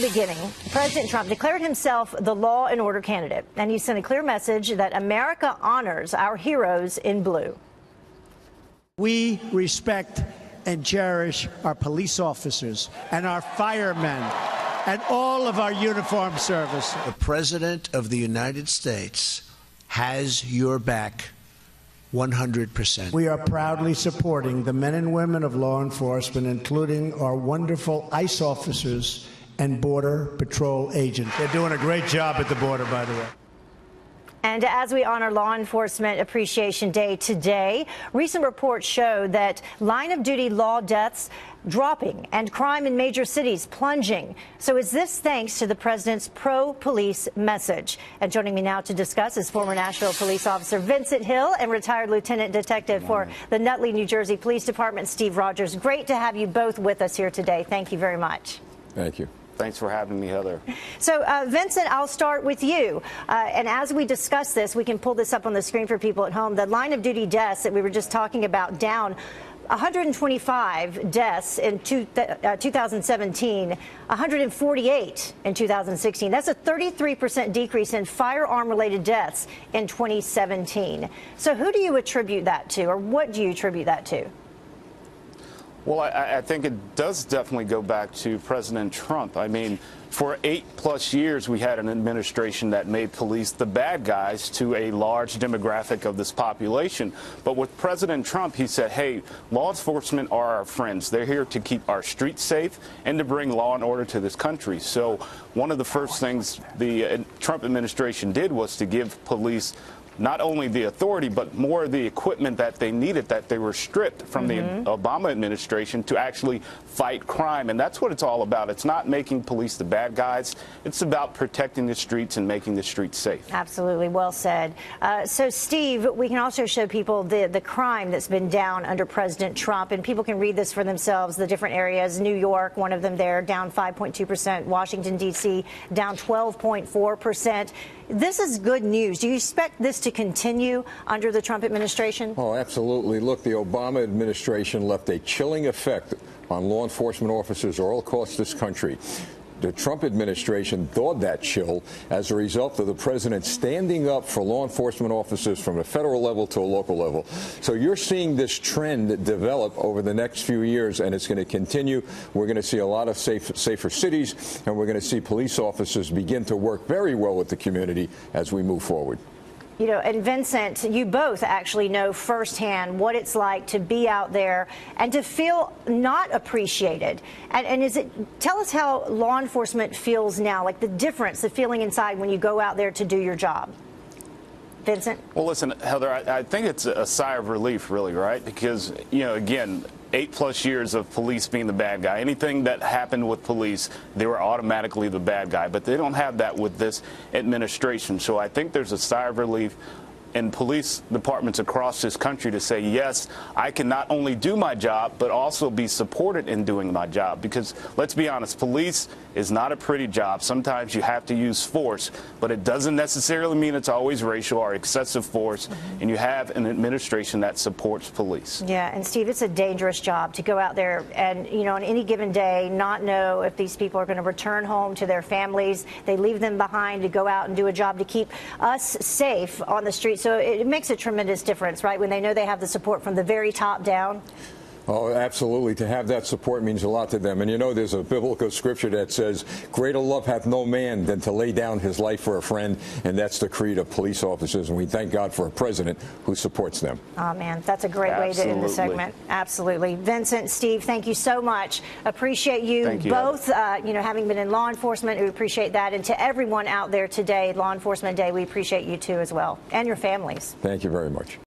beginning, President Trump declared himself the law and order candidate, and he sent a clear message that America honors our heroes in blue. We respect and cherish our police officers and our firemen and all of our uniformed service. The President of the United States has your back 100%. We are proudly supporting the men and women of law enforcement, including our wonderful ICE officers and Border Patrol agents. They're doing a great job at the border, by the way. And as we honor Law Enforcement Appreciation Day today, recent reports show that line-of-duty law deaths dropping and crime in major cities plunging. So is this thanks to the president's pro-police message? And joining me now to discuss is former Nashville police officer Vincent Hill and retired lieutenant detective for the Nutley, New Jersey Police Department, Steve Rogers. Great to have you both with us here today. Thank you very much. Thank you. Thanks for having me, Heather. So, Vincent, I'll start with you. And as we discuss this, we can pull this up on the screen for people at home. The line-of-duty deaths that we were just talking about down 125 deaths in 2017, 148 in 2016. That's a 33% decrease in firearm-related deaths in 2017. So who do you attribute that to, or what do you attribute that to? Well, I think it does definitely go back to President Trump. I mean, for 8+ years, we had an administration that made police the bad guys to a large demographic of this population. But with President Trump, he said, hey, law enforcement are our friends. They're here to keep our streets safe and to bring law and order to this country. So one of the first things the Trump administration did was to give police not only the authority, but more of the equipment that they needed, that they were stripped from the Obama administration to actually fight crime. And that's what it's all about. It's not making police the bad guys. It's about protecting the streets and making the streets safe. Absolutely. Well said. So, Steve, we can also show people the crime that's been down under President Trump, and people can read this for themselves, the different areas. New York, one of them there, down 5.2%. Washington, D.C., down 12.4%. This is good news. Do you expect this to continue under the Trump administration? Oh, absolutely. Look, the Obama administration left a chilling effect on law enforcement officers all across this country. The Trump administration thawed that chill as a result of the president standing up for law enforcement officers from a federal level to a local level. So you're seeing this trend develop over the next few years, and it's going to continue. We're going to see a lot of safer cities, and we're going to see police officers begin to work very well with the community as we move forward. You know, and Vincent, you both actually know firsthand what it's like to be out there and to feel not appreciated. And tell us how law enforcement feels now, like the difference, the feeling inside when you go out there to do your job. Vincent? Well, listen, Heather, I think it's a sigh of relief, really, right? Because, you know, again, 8+ years of police being the bad guy. Anything that happened with police, they were automatically the bad guy. But they don't have that with this administration. So I think there's a sigh of relief in police departments across this country to say, yes, I can not only do my job, but also be supported in doing my job. Because let's be honest, police is not a pretty job. Sometimes you have to use force, but it doesn't necessarily mean it's always racial or excessive force. And you have an administration that supports police. Yeah, and Steve, it's a dangerous job to go out there and, you know, on any given day, not know if these people are going to return home to their families. They leave them behind to go out and do a job to keep us safe on the streets. So it makes a tremendous difference, right, when they know they have the support from the very top down? Oh, absolutely. To have that support means a lot to them. And, you know, there's a biblical scripture that says, greater love hath no man than to lay down his life for a friend. And that's the creed of police officers. And we thank God for a president who supports them. Oh, man, that's a great way to end the segment. Absolutely. Vincent, Steve, thank you so much. Appreciate you both, you know, having been in law enforcement. We appreciate that. And to everyone out there today, Law Enforcement Day, we appreciate you, too, as well, and your families. Thank you very much.